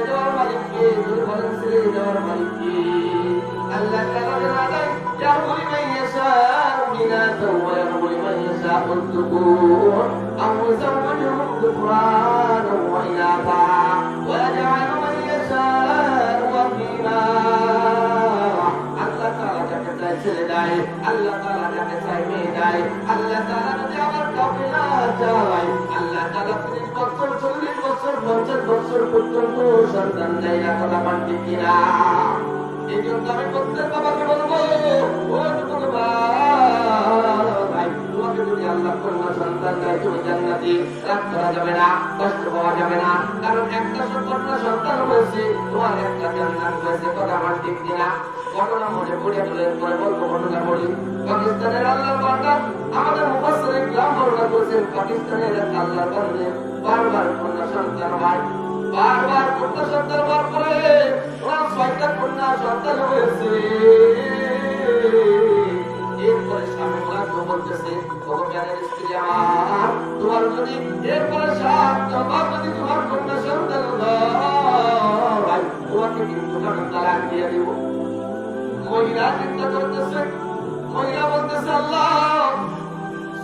দেওয়ার মালিককে, জোরে বলেন ছেড়ে দেওয়ার মালিককে। আল্লাহ তাআলা জানালেন ইয়ারহামু মান ইয়াশাউ ইনাসাও ওয়া ইয়ারহামু মান ইয়াশাউ যুকুর আও ইউযাওwijuhum যুকরানাও ওয়া ইনাসা ওয়া ইয়াজআলু মান ইয়াশাউ আকিমা। আল্লাহ তাআলা যাকে চায় ছেড়ে দেয়, আল্লাহ তাআলা যাকে চায় মেয়ে দেয়। আল্লাহ তাআলা যদি আমার কাউকে না চায়, আল্লাহ তাআলা 30 বছর 40 বছর 50 বছর পর্যন্ত সন্তান দেয় না। কথা বলেন ঠিক কিনা? এই জন্য আমি প্রত্যেক বাবাকে বলবো, ও যুবক ভাই, তোমাকে যদি আল্লাহ কন্যা সন্তান দেয়, তুমি জান্নাতি, রাগ করা যাবে না, কষ্ট পাওয়া যাবে না। কারণ একটা কন্যা সন্তান হয়েছে, তোমার একটা জান্নাত হয়েছে। কথা আমার ঠিক কিনা? ঘটনা মনে পড়ে গেলে পরে বলবো, ঘটনা বলি। পাকিস্তানের আল্লাহর বান্দা, আমাদের মুফাসসির ইকরাম বর্ণনা করেছেন, পাকিস্তানের এক আল্লাহর বান্দা বারবার কন্যা সন্তান হয়, বারবার কন্যা সন্তান হওয়ার পরে ওনার 6টা কন্যা সন্তান হয়েছে। এরপরে স্বামী ওনার বলতেছে, ভগবানের স্ত্রী আমার, তোমার যদি এরপরে 7টা যদি তোমার কন্যা সন্তান হয়, তোমাকে কিন্তু আমি তালাক দিয়ে দেব। মহিলা চিন্তা করতেছে, মহিলা বলতেছে, আল্লাহ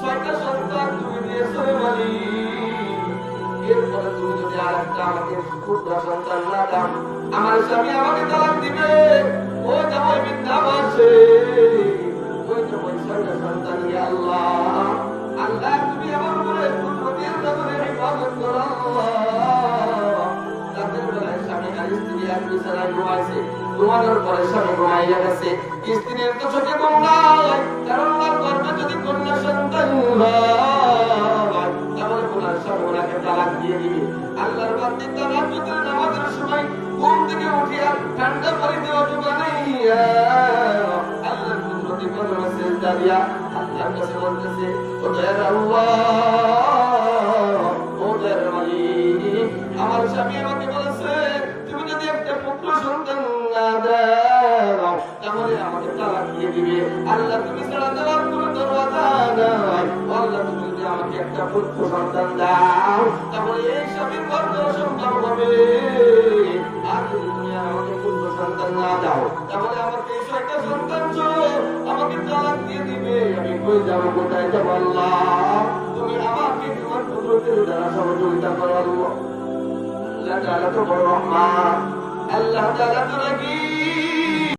6টা সন্তান তুমি দিয়েছো মালিক, এরপরে তুমি যদি আরেকটা আমাকে পুত্র সন্তান না দাও, আমার স্বামী আমাকে তালাক দিবে। ও জামাই বিদ্যাবাসে, ওই তো ওই 6টা সন্তান, ইয়া আল্লাহ, আল্লাহ তুমি আমার উপরে পুত্রদের ব্যাপারে হিফাজত করো। রাতের বেলায় স্বামী আর স্ত্রী এক বিছানায় ঘুমাইছে, ঘুমানোর পরে স্বামী ঘুমাইয়া গেছে, স্ত্রীর তো চোখে ঘুম নাই, কারণ ওর গর্ভে যদি কন্যা সন্তান হয়, তাহলে ওনার স্বামী ওনাকে তালাক দিয়ে দিবে। আল্লাহর বান্দা তালাক দিতে নামাজের সময় ঘুম থেকে উঠিয়া ঠান্ডা পানিতে ওঠে বানাইয়া আল্লাহর কুদরতি কদমে সিজদা দিয়া আল্লাহর কাছে বলতেছে, ও দয়ার আল্লাহ, ও দয়ার মালিক, আমার স্বামী আমাকে বলেছে তুমি যদি একটা পুত্র সন্তান না দাও, তাহলে আমাকে তালাক দিয়ে দিবে। আল্লাহ তুমি ছাড়া দেওয়ার কোনো দরওয়াজা নাই। আল্লাহ তুমি যদি আমাকে একটা পুত্র সন্তান দাও, তাহলে এই স্বামীর গর্ভ সন্তান হবে। আর যদি তুমি আমাকে পুত্র সন্তান না দাও, তাহলে আমাকে এই 6টা সন্তান আমাকে তালাক দিয়ে দিবে। আমি কই যাবো, কোথায় যাবো? আল্লাহ তুমি আমাকে তোমার কুদরতের দ্বারা সহযোগিতা করো। আল্লাহ তাআলা তো বড় রহমান, আল্লাহ তাআলা তো রাগী,